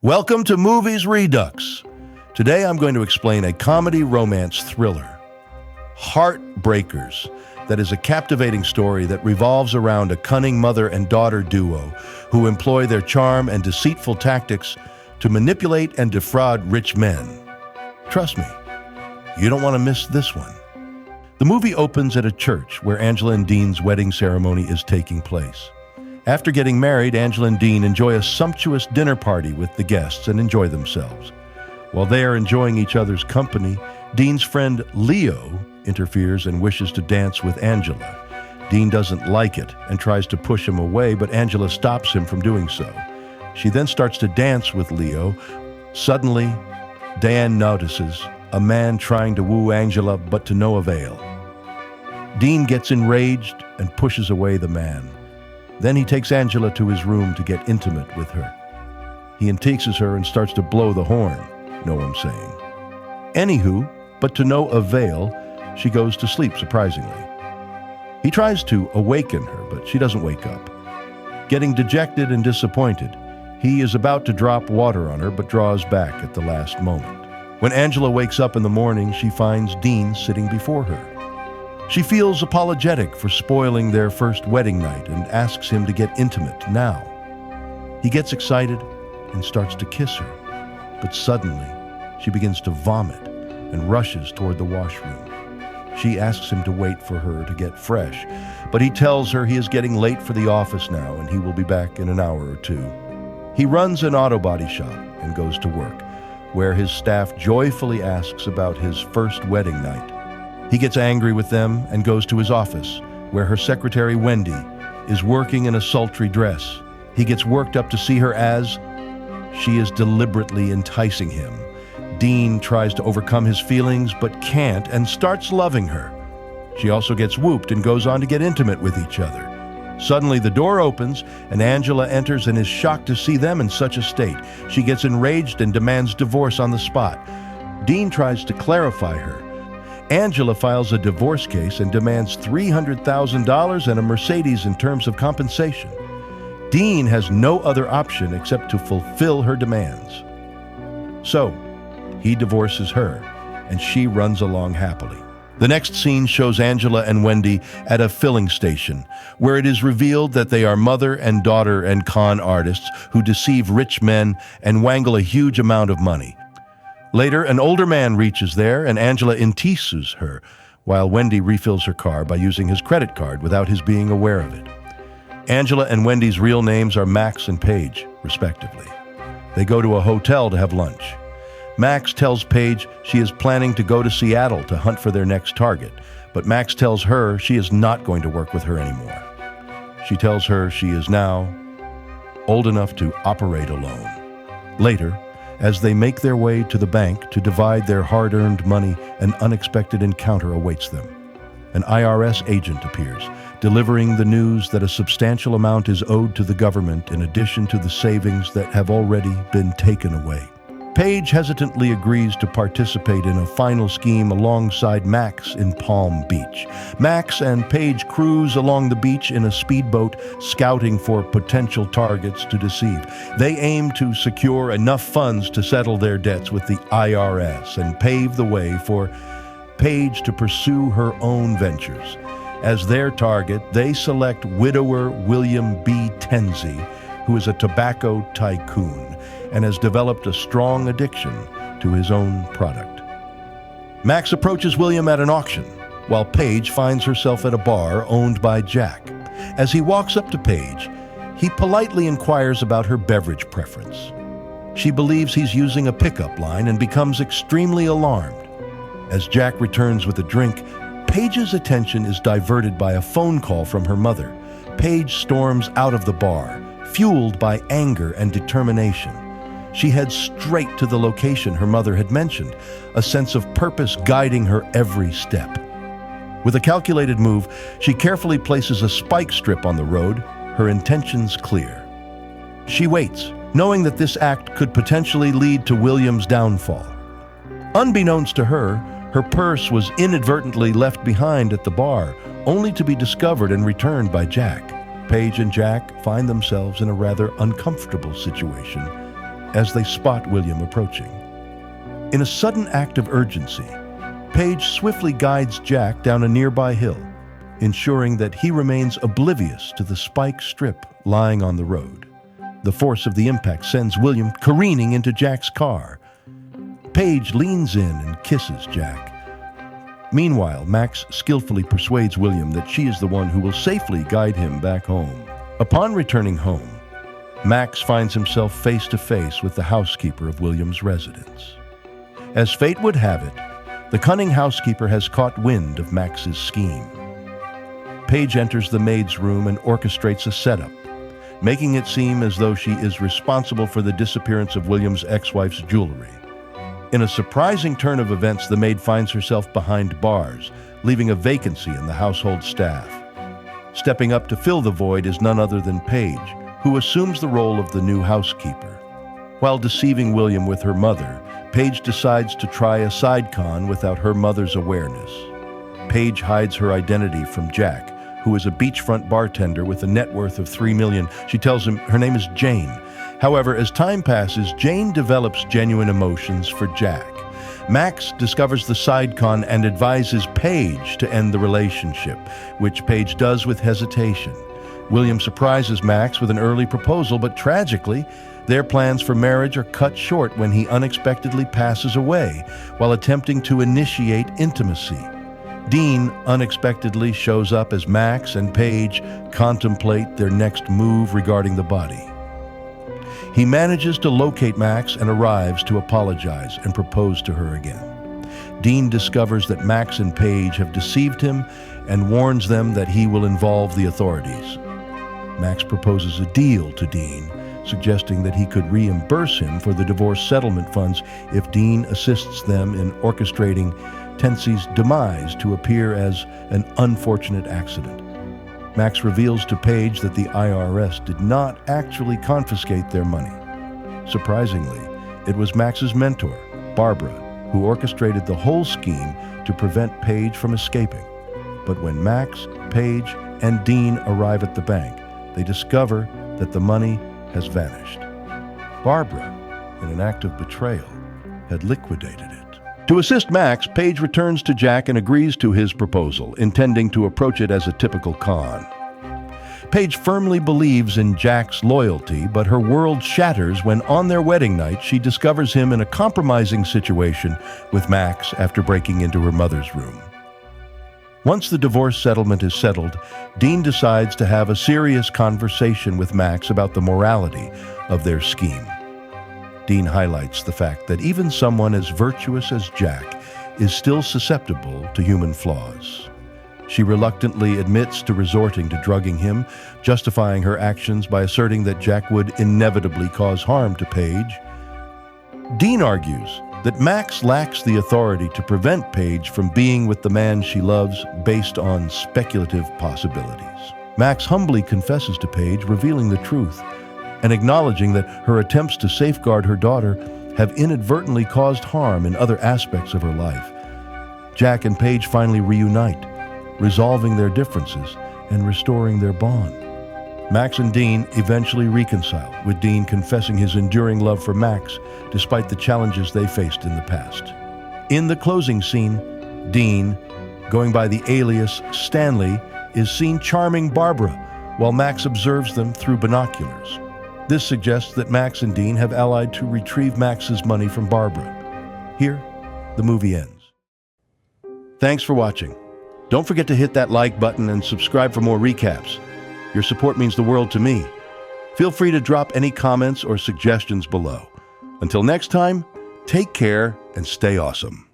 Welcome to Movies Redux. Today I'm going to explain a comedy romance thriller, HeartBreakers, that is a captivating story that revolves around a cunning mother and daughter duo who employ their charm and deceitful tactics to manipulate and defraud rich men. Trust me, you don't want to miss this one. The movie opens at a church where Angela and Dean's wedding ceremony is taking place. After getting married, Angela and Dean enjoy a sumptuous dinner party with the guests and enjoy themselves. While they are enjoying each other's company, Dean's friend Leo interferes and wishes to dance with Angela. Dean doesn't like it and tries to push him away, but Angela stops him from doing so. She then starts to dance with Leo. Suddenly, Dan notices a man trying to woo Angela, but to no avail. Dean gets enraged and pushes away the man. Then he takes Angela to his room to get intimate with her. He entices her and starts to blow the horn, know what I'm saying. Anywho, but to no avail, she goes to sleep surprisingly. He tries to awaken her, but she doesn't wake up. Getting dejected and disappointed, he is about to drop water on her, but draws back at the last moment. When Angela wakes up in the morning, she finds Dean sitting before her. She feels apologetic for spoiling their first wedding night and asks him to get intimate now. He gets excited and starts to kiss her, but suddenly she begins to vomit and rushes toward the washroom. She asks him to wait for her to get fresh, but he tells her he is getting late for the office now and he will be back in an hour or two. He runs an auto body shop and goes to work, where his staff joyfully asks about his first wedding night. He gets angry with them and goes to his office, where her secretary, Wendy, is working in a sultry dress. He gets worked up to see her as she is deliberately enticing him. Dean tries to overcome his feelings but can't and starts loving her. She also gets whooped and goes on to get intimate with each other. Suddenly the door opens and Angela enters and is shocked to see them in such a state. She gets enraged and demands divorce on the spot. Dean tries to clarify her. Angela files a divorce case and demands $300,000 and a Mercedes in terms of compensation. Dean has no other option except to fulfill her demands. So, he divorces her, and she runs along happily. The next scene shows Angela and Wendy at a filling station, where it is revealed that they are mother and daughter and con artists who deceive rich men and wangle a huge amount of money. Later, an older man reaches there, and Angela entices her, while Wendy refills her car by using his credit card without his being aware of it. Angela and Wendy's real names are Max and Paige, respectively. They go to a hotel to have lunch. Max tells Paige she is planning to go to Seattle to hunt for their next target, but Max tells her she is not going to work with her anymore. She tells her she is now old enough to operate alone. Later, as they make their way to the bank to divide their hard-earned money, an unexpected encounter awaits them. An IRS agent appears, delivering the news that a substantial amount is owed to the government in addition to the savings that have already been taken away. Paige hesitantly agrees to participate in a final scheme alongside Max in Palm Beach. Max and Paige cruise along the beach in a speedboat, scouting for potential targets to deceive. They aim to secure enough funds to settle their debts with the IRS and pave the way for Paige to pursue her own ventures. As their target, they select widower William B. Tenzie, who is a tobacco tycoon and has developed a strong addiction to his own product. Max approaches William at an auction, while Paige finds herself at a bar owned by Jack. As he walks up to Paige, he politely inquires about her beverage preference. She believes he's using a pickup line and becomes extremely alarmed. As Jack returns with a drink, Paige's attention is diverted by a phone call from her mother. Paige storms out of the bar, fueled by anger and determination. She heads straight to the location her mother had mentioned, a sense of purpose guiding her every step. With a calculated move, she carefully places a spike strip on the road, her intentions clear. She waits, knowing that this act could potentially lead to William's downfall. Unbeknownst to her, her purse was inadvertently left behind at the bar, only to be discovered and returned by Jack. Paige and Jack find themselves in a rather uncomfortable situation as they spot William approaching. In a sudden act of urgency, Paige swiftly guides Jack down a nearby hill, ensuring that he remains oblivious to the spike strip lying on the road. The force of the impact sends William careening into Jack's car. Paige leans in and kisses Jack. Meanwhile, Max skillfully persuades William that she is the one who will safely guide him back home. Upon returning home, Max finds himself face to face with the housekeeper of William's residence. As fate would have it, the cunning housekeeper has caught wind of Max's scheme. Paige enters the maid's room and orchestrates a setup, making it seem as though she is responsible for the disappearance of William's ex-wife's jewelry. In a surprising turn of events, the maid finds herself behind bars, leaving a vacancy in the household staff. Stepping up to fill the void is none other than Paige, who assumes the role of the new housekeeper. While deceiving William with her mother, Paige decides to try a sidecon without her mother's awareness. Paige hides her identity from Jack, who is a beachfront bartender with a net worth of $3 million. She tells him her name is Jane. However, as time passes, Jane develops genuine emotions for Jack. Max discovers the sidecon and advises Paige to end the relationship, which Paige does with hesitation. William surprises Max with an early proposal, but tragically, their plans for marriage are cut short when he unexpectedly passes away while attempting to initiate intimacy. Dean unexpectedly shows up as Max and Paige contemplate their next move regarding the body. He manages to locate Max and arrives to apologize and propose to her again. Dean discovers that Max and Paige have deceived him and warns them that he will involve the authorities. Max proposes a deal to Dean, suggesting that he could reimburse him for the divorce settlement funds if Dean assists them in orchestrating Tensi's demise to appear as an unfortunate accident. Max reveals to Paige that the IRS did not actually confiscate their money. Surprisingly, it was Max's mentor, Barbara, who orchestrated the whole scheme to prevent Paige from escaping. But when Max, Paige, and Dean arrive at the bank, they discover that the money has vanished. Barbara, in an act of betrayal, had liquidated it. To assist Max, Paige returns to Jack and agrees to his proposal, intending to approach it as a typical con. Paige firmly believes in Jack's loyalty, but her world shatters when on their wedding night she discovers him in a compromising situation with Max after breaking into her mother's room. Once the divorce settlement is settled, Dean decides to have a serious conversation with Max about the morality of their scheme. Dean highlights the fact that even someone as virtuous as Jack is still susceptible to human flaws. She reluctantly admits to resorting to drugging him, justifying her actions by asserting that Jack would inevitably cause harm to Paige. Dean argues that Max lacks the authority to prevent Paige from being with the man she loves based on speculative possibilities. Max humbly confesses to Paige, revealing the truth and acknowledging that her attempts to safeguard her daughter have inadvertently caused harm in other aspects of her life. Jack and Paige finally reunite, resolving their differences and restoring their bond. Max and Dean eventually reconcile, with Dean confessing his enduring love for Max despite the challenges they faced in the past. In the closing scene, Dean, going by the alias Stanley, is seen charming Barbara while Max observes them through binoculars. This suggests that Max and Dean have allied to retrieve Max's money from Barbara. Here, the movie ends. Thanks for watching. Don't forget to hit that like button and subscribe for more recaps. Your support means the world to me. Feel free to drop any comments or suggestions below. Until next time, take care and stay awesome.